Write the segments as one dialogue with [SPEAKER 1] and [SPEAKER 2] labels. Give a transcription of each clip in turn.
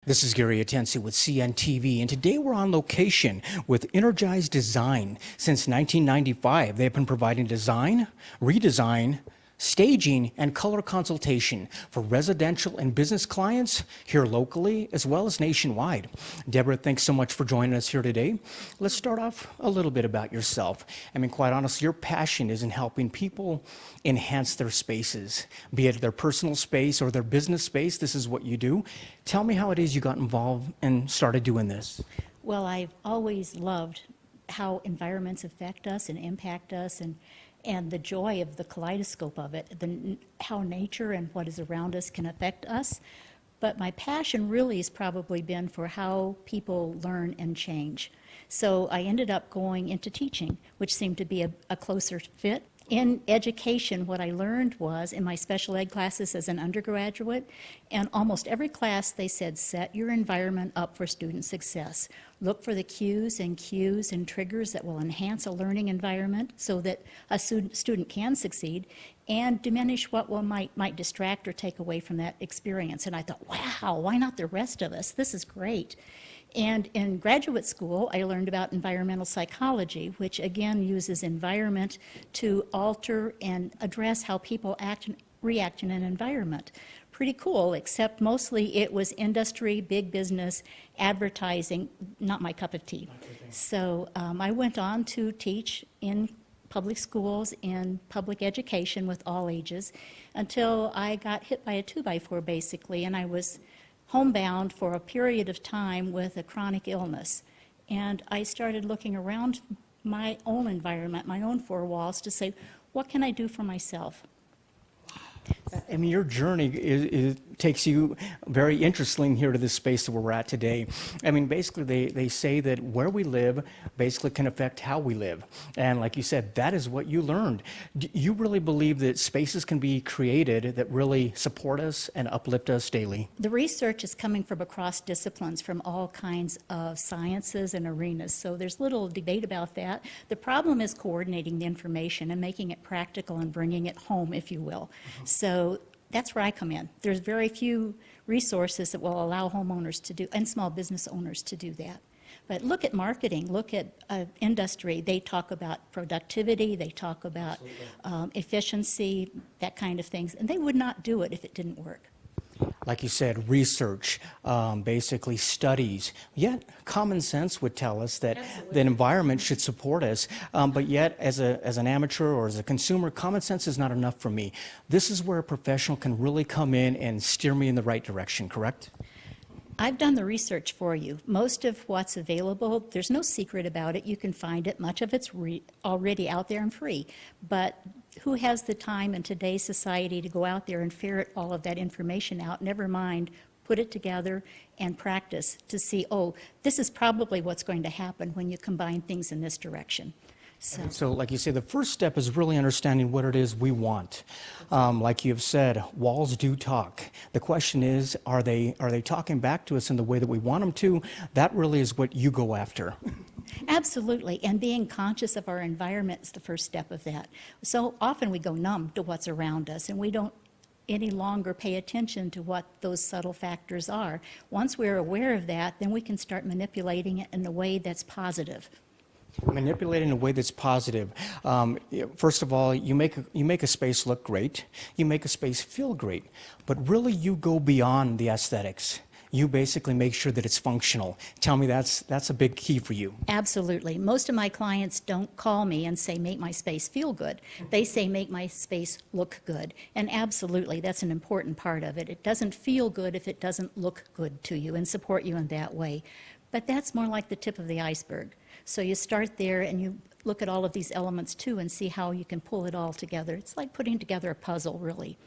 [SPEAKER 1] This is Gary Atensi with CNTV, and today we're on location with Innergized Design. Since 1995, they've been providing design, redesign, staging, and color consultation for residential and business clients here locally as well as nationwide. Deborah, thanks so much for joining us here today. Let's start off a little bit about yourself. I mean, quite honestly, your passion is in helping people enhance their spaces, be it their personal space or their business space. This is what you do. Tell me how it is you got involved and started doing this.
[SPEAKER 2] Well, I've always loved how environments affect us and impact us, and the joy of the kaleidoscope of it, how nature and what is around us can affect us. But my passion really has probably been for how people learn and change. So I ended up going into teaching, which seemed to be a closer fit. In education, what I learned was, in my special ed classes as an undergraduate, and almost every class they said, set your environment up for student success. Look for the cues and triggers that will enhance a learning environment so that a student can succeed, and diminish what might distract or take away from that experience. And I thought, wow, why not the rest of us? This is great. And in graduate school, I learned about environmental psychology, which again uses environment to alter and address how people act and react in an environment. Pretty cool, except mostly it was industry, big business, advertising, not my cup of tea. So I went on to teach in public schools, in public education with all ages, until I got hit by a 2x4 basically, and I was homebound for a period of time with a chronic illness. And I started looking around my own environment, my own four walls, to say, what can I do for myself?
[SPEAKER 1] I mean, your journey takes you very interesting here to this space that we're at today. I mean, basically, they say that where we live basically can affect how we live. And like you said, that is what you learned. Do you really believe that spaces can be created that really support us and uplift us daily?
[SPEAKER 2] The research is coming from across disciplines, from all kinds of sciences and arenas, so there's little debate about that. The problem is coordinating the information and making it practical and bringing it home, if you will. So that's where I come in. There's very few resources that will allow homeowners to do, and small business owners to do that. But look at marketing, look at industry. They talk about productivity, they talk about efficiency, that kind of things, and they would not do it if it didn't work.
[SPEAKER 1] Like you said, research, basically studies, yet common sense would tell us that the environment should support us, but yet as an amateur or as a consumer, common sense is not enough for me. This is where a professional can really come in and steer me in the right direction, correct?
[SPEAKER 2] I've done the research for you. Most of what's available, there's no secret about it. You can find it. Much of it's already out there and free. But who has the time in today's society to go out there and ferret all of that information out? Never mind, put it together and practice to see, oh, this is probably what's going to happen when you combine things in this direction.
[SPEAKER 1] So like you say, the first step is really understanding what it is we want. Like you've said, walls do talk. The question is, are they talking back to us in the way that we want them to? That really is what you go after.
[SPEAKER 2] Absolutely, and being conscious of our environment is the first step of that. So often we go numb to what's around us, and we don't any longer pay attention to what those subtle factors are. Once we're aware of that, then we can start manipulating it in a way that's positive.
[SPEAKER 1] Manipulating in a way that's positive. First of all, you make a space look great. You make a space feel great. But really, you go beyond the aesthetics. You basically make sure that it's functional. Tell me that's a big key for you.
[SPEAKER 2] Absolutely. Most of my clients don't call me and say, make my space feel good. They say, make my space look good. And absolutely, that's an important part of it. It doesn't feel good if it doesn't look good to you and support you in that way. But that's more like the tip of the iceberg. So you start there and you look at all of these elements too and see how you can pull it all together. It's like putting together a puzzle, really.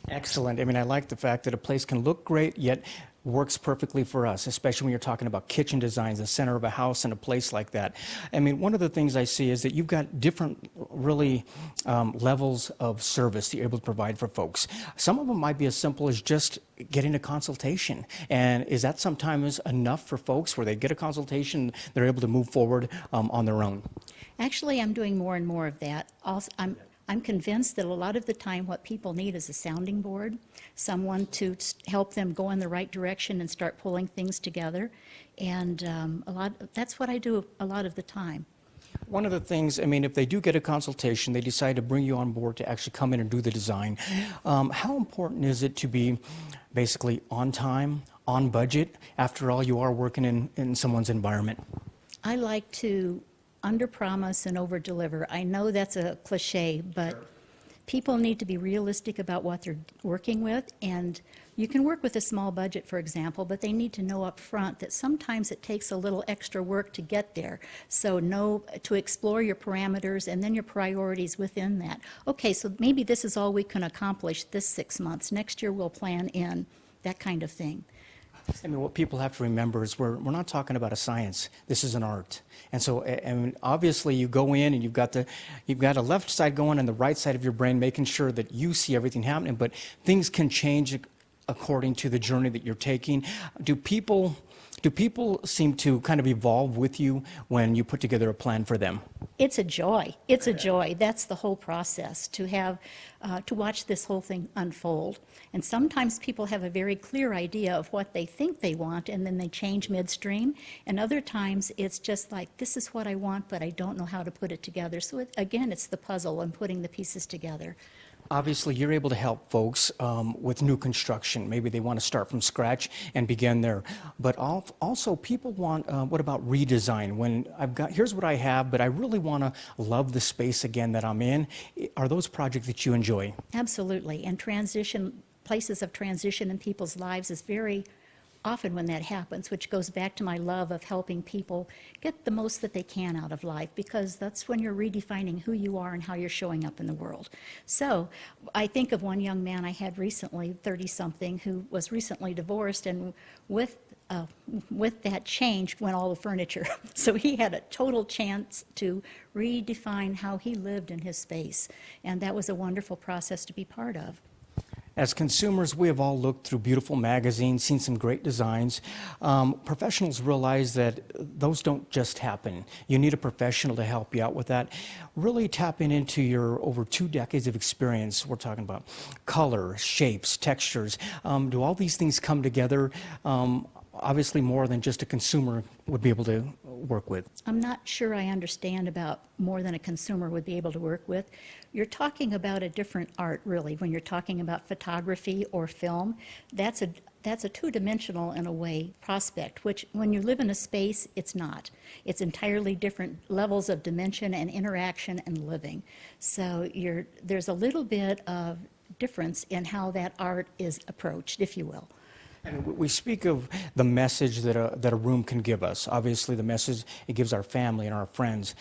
[SPEAKER 1] Excellent. I mean, I like the fact that a place can look great, yet works perfectly for us, especially when you're talking about kitchen designs, the center of a house and a place like that. I mean, one of the things I see is that you've got different, really, levels of service that you're able to provide for folks. Some of them might be as simple as just getting a consultation. And is that sometimes enough for folks where they get a consultation, they're able to move forward on their own?
[SPEAKER 2] Actually, I'm doing more and more of that. Also, I'm convinced that a lot of the time what people need is a sounding board, someone to help them go in the right direction and start pulling things together. And that's what I do a lot of the time.
[SPEAKER 1] One of the things, I mean, if they do get a consultation, they decide to bring you on board to actually come in and do the design, how important is it to be basically on time, on budget? After all, you are working in someone's environment.
[SPEAKER 2] I like to underpromise and overdeliver. I know that's a cliche, but people need to be realistic about what they're working with, and you can work with a small budget, for example, but they need to know up front that sometimes it takes a little extra work to get there. So know to explore your parameters and then your priorities within that. Okay, so maybe this is all we can accomplish this 6 months. Next year we'll plan in, that kind of thing.
[SPEAKER 1] I mean, what people have to remember is we're not talking about a science. This is an art. And so, and obviously you go in and you've got a left side going and the right side of your brain making sure that you see everything happening, but things can change according to the journey that you're taking. Do people seem to kind of evolve with you when you put together a plan for them?
[SPEAKER 2] It's a joy. It's a joy. That's the whole process, to have, to watch this whole thing unfold. And sometimes people have a very clear idea of what they think they want, and then they change midstream. And other times it's just like, this is what I want, but I don't know how to put it together. So again, it's the puzzle and putting the pieces together.
[SPEAKER 1] Obviously, you're able to help folks with new construction. Maybe they want to start from scratch and begin there. But also, people want, what about redesign? When here's what I have, but I really want to love the space again that I'm in. Are those projects that you enjoy?
[SPEAKER 2] Absolutely. And places of transition in people's lives is very often when that happens, which goes back to my love of helping people get the most that they can out of life, because that's when you're redefining who you are and how you're showing up in the world. So I think of one young man I had recently, 30-something, who was recently divorced, and with that change went all the furniture. So he had a total chance to redefine how he lived in his space, and that was a wonderful process to be part of.
[SPEAKER 1] As consumers, we have all looked through beautiful magazines, seen some great designs. Professionals realize that those don't just happen. You need a professional to help you out with that. Really tapping into your over 2 decades of experience. We're talking about color, shapes, textures. Do all these things come together? Obviously more than just a consumer would be able to work with.
[SPEAKER 2] I'm not sure I understand about more than a consumer would be able to work with. You're talking about a different art, really, when you're talking about photography or film. That's a two-dimensional, in a way, prospect, which when you live in a space, it's not. It's entirely different levels of dimension and interaction and living. So there's a little bit of difference in how that art is approached, if you will.
[SPEAKER 1] And we speak of the message that a room can give us. Obviously, the message it gives our family and our friends.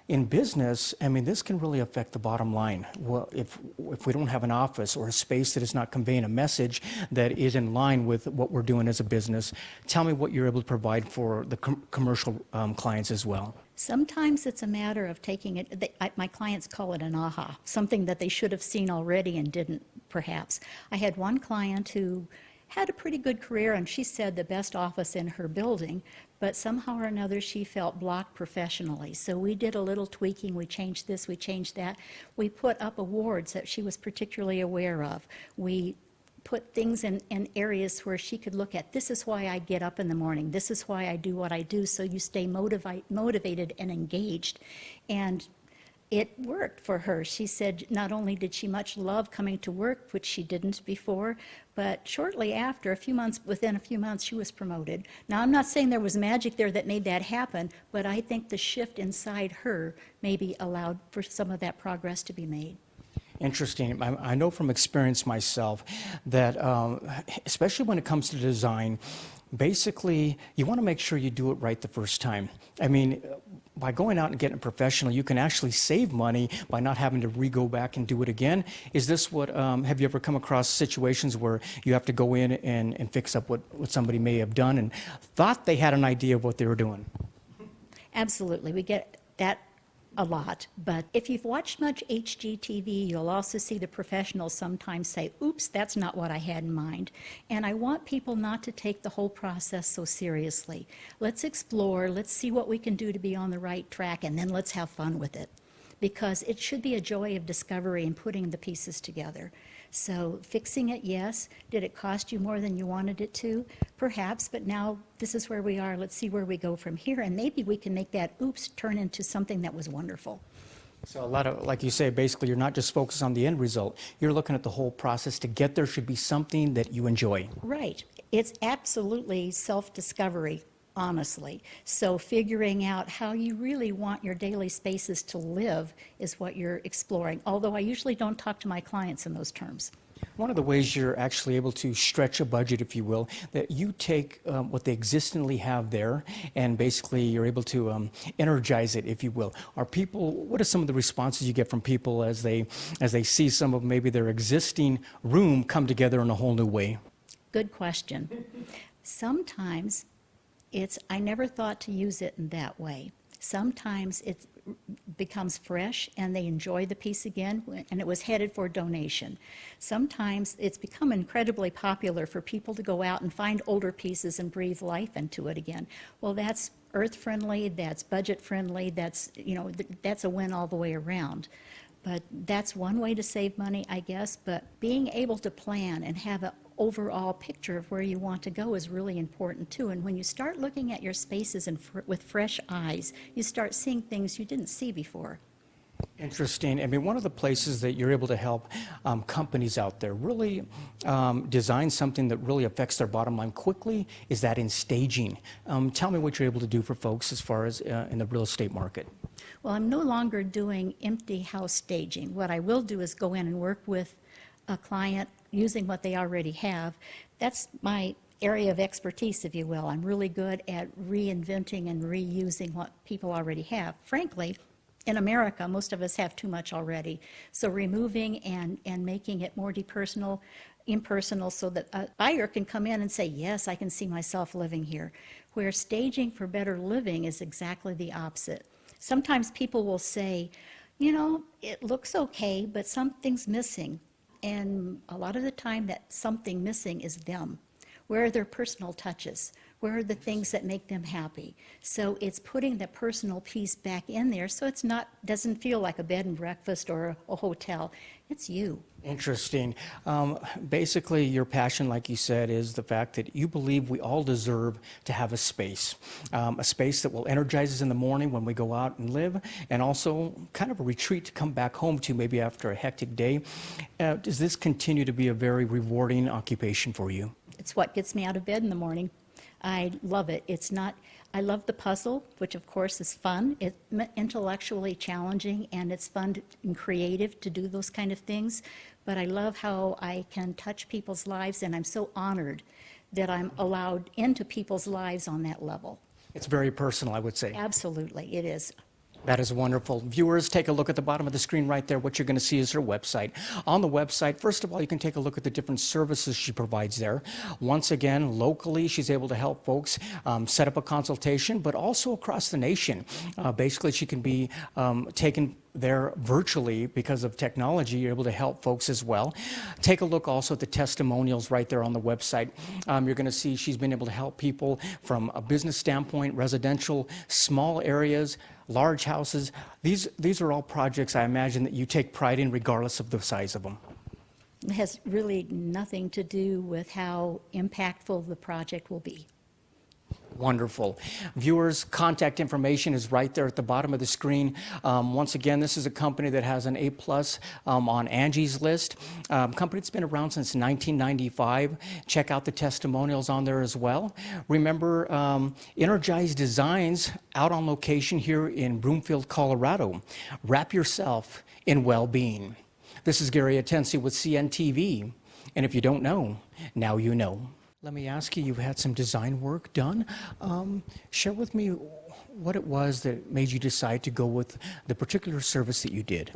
[SPEAKER 1] In business, I mean, this can really affect the bottom line. Well, if we don't have an office or a space that is not conveying a message that is in line with what we're doing as a business, tell me what you're able to provide for the commercial clients as well.
[SPEAKER 2] Sometimes it's a matter of taking it, my clients call it an aha, something that they should have seen already and didn't, perhaps. I had one client who had a pretty good career, and she said the best office in her building, but somehow or another she felt blocked professionally. So we did a little tweaking. We changed this, we changed that. We put up awards that she was particularly aware of. We put things in areas where she could look at, this is why I get up in the morning, this is why I do what I do, so you stay motivated and engaged. And it worked for her. She said not only did she much love coming to work, which she didn't before, but shortly after, within a few months, she was promoted. Now, I'm not saying there was magic there that made that happen, but I think the shift inside her maybe allowed for some of that progress to be made.
[SPEAKER 1] Interesting. I know from experience myself that, especially when it comes to design, basically, you want to make sure you do it right the first time. I mean, by going out and getting a professional, you can actually save money by not having to go back and do it again. Is this what, have you ever come across situations where you have to go in and fix up what somebody may have done and thought they had an idea of what they were doing?
[SPEAKER 2] Absolutely. We get that a lot, but if you've watched much HGTV, you'll also see the professionals sometimes say, oops, that's not what I had in mind. And I want people not to take the whole process so seriously. Let's explore, let's see what we can do to be on the right track, and then let's have fun with it. because it should be a joy of discovery and putting the pieces together. So fixing it, yes. Did it cost you more than you wanted it to? Perhaps, but now this is where we are. Let's see where we go from here, and maybe we can make that oops turn into something that was wonderful.
[SPEAKER 1] So a lot of, like you say, basically you're not just focused on the end result. You're looking at the whole process. To get there should be something that you enjoy.
[SPEAKER 2] Right. It's absolutely self-discovery, honestly. So figuring out how you really want your daily spaces to live is what you're exploring, although I usually don't talk to my clients in those terms.
[SPEAKER 1] One of the ways you're actually able to stretch a budget, if you will, that you take what they existingly have there and basically you're able to energize it, if you will. What are some of the responses you get from people as they see some of maybe their existing room come together in a whole new way?
[SPEAKER 2] Good question. Sometimes I never thought to use it in that way. Sometimes it becomes fresh and they enjoy the piece again, and it was headed for donation. Sometimes it's become incredibly popular for people to go out and find older pieces and breathe life into it again. Well, that's earth-friendly, that's budget-friendly, that's a win all the way around. But that's one way to save money, I guess, but being able to plan and have an overall picture of where you want to go is really important too. And when you start looking at your spaces with fresh eyes, you start seeing things you didn't see before.
[SPEAKER 1] Interesting. I mean, one of the places that you're able to help companies out there really design something that really affects their bottom line quickly is that in staging. Tell me what you're able to do for folks as far as in the real estate market.
[SPEAKER 2] Well, I'm no longer doing empty house staging. What I will do is go in and work with a client using what they already have. That's my area of expertise, if you will. I'm really good at reinventing and reusing what people already have. Frankly, in America, most of us have too much already. So removing and making it more impersonal so that a buyer can come in and say, yes, I can see myself living here. Where staging for better living is exactly the opposite. Sometimes people will say, it looks okay, but something's missing. And a lot of the time that something missing is them. Where are their personal touches? Where are the things that make them happy? So it's putting the personal piece back in there so doesn't feel like a bed and breakfast or a hotel. It's you.
[SPEAKER 1] Interesting. Basically, your passion, like you said, is the fact that you believe we all deserve to have a space that will energize us in the morning when we go out and live, and also kind of a retreat to come back home to maybe after a hectic day. Does this continue to be a very rewarding occupation for you?
[SPEAKER 2] It's what gets me out of bed in the morning. I love it. I love the puzzle, which of course is fun. It's intellectually challenging and it's fun and creative to do those kind of things. But I love how I can touch people's lives, and I'm so honored that I'm allowed into people's lives on that level.
[SPEAKER 1] It's very personal, I would say.
[SPEAKER 2] Absolutely, it is.
[SPEAKER 1] That is wonderful. Viewers, take a look at the bottom of the screen right there. What you're going to see is her website. On the website, first of all, you can take a look at the different services she provides there. Once again, locally, she's able to help folks set up a consultation, but also across the nation. Basically, she can be taken there virtually because of technology. You're able to help folks as well. Take a look also at the testimonials right there on the website. You're going to see she's been able to help people from a business standpoint, residential, small areas, large houses. These are all projects I imagine that you take pride in regardless of the size of them.
[SPEAKER 2] It has really nothing to do with how impactful the project will be.
[SPEAKER 1] Wonderful. Viewers, contact information is right there at the bottom of the screen. Once again, this is a company that has an A+ on Angie's List. Company that's been around since 1995. Check out the testimonials on there as well. Remember, Innergized Designs out on location here in Broomfield, Colorado. Wrap yourself in well-being. This is Gary Atensi with CNTV. And if you don't know, now you know. Let me ask you, you've had some design work done. Share with me what it was that made you decide to go with the particular service that you did.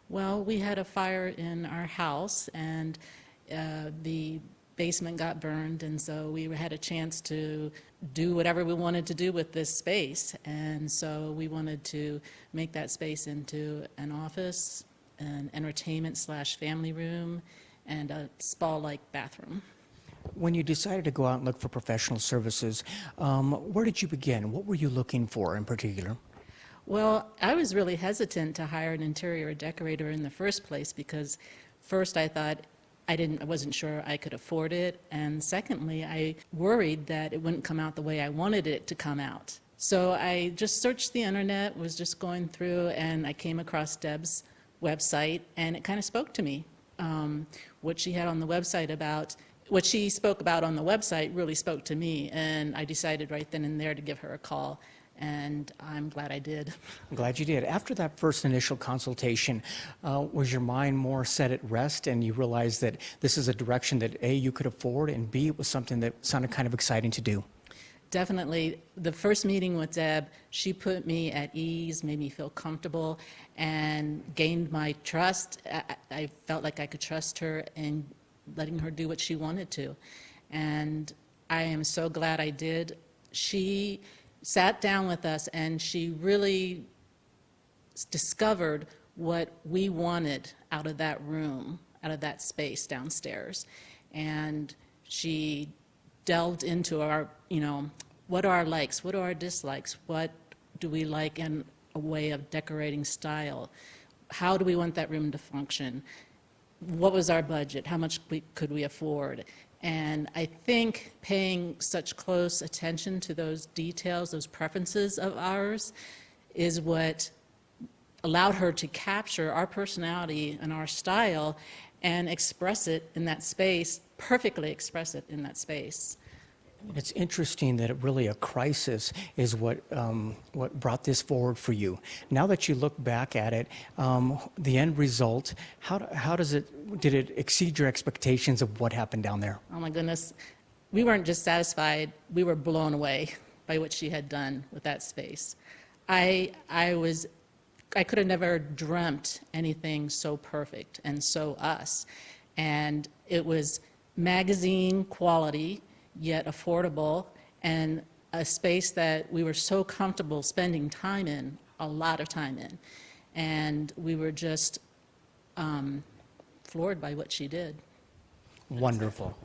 [SPEAKER 3] Well, we had a fire in our house, and the basement got burned, and so we had a chance to do whatever we wanted to do with this space. And so we wanted to make that space into an office, an entertainment/family room, and a spa-like bathroom.
[SPEAKER 1] When you decided to go out and look for professional services, where did you begin? What were you looking for in particular?
[SPEAKER 3] Well, I was really hesitant to hire an interior decorator in the first place because first I thought I wasn't sure I could afford it, and secondly, I worried that it wouldn't come out the way I wanted it to come out. So I just searched the internet, was just going through, and I came across Deb's website, and it kind of spoke to me. What she had on the website about, what she spoke about on the website really spoke to me, and I decided right then and there to give her a call, and I'm glad I did.
[SPEAKER 1] I'm glad you did. After that first initial consultation, was your mind more set at rest and you realized that this is a direction that A, you could afford, and B, it was something that sounded kind of exciting to do?
[SPEAKER 3] Definitely. The first meeting with Deb, she put me at ease, made me feel comfortable, and gained my trust. I felt like I could trust her in letting her do what she wanted to. And I am so glad I did. She sat down with us and she really discovered what we wanted out of that room, out of that space downstairs. And she delved into our, what are our likes, what are our dislikes, what do we like in a way of decorating style, how do we want that room to function, what was our budget, how much could we afford. And I think paying such close attention to those details, those preferences of ours, is what allowed her to capture our personality and our style and express it in that space, perfectly express it in that space.
[SPEAKER 1] It's interesting that really a crisis is what brought this forward for you. Now that you look back at it, the end result, did it exceed your expectations of what happened down there?
[SPEAKER 3] Oh my goodness, we weren't just satisfied, we were blown away by what she had done with that space. I could have never dreamt anything so perfect and so us. And it was magazine quality, yet affordable, and a space that we were so comfortable spending time in, a lot of time in. And we were just floored by what she did.
[SPEAKER 1] Wonderful.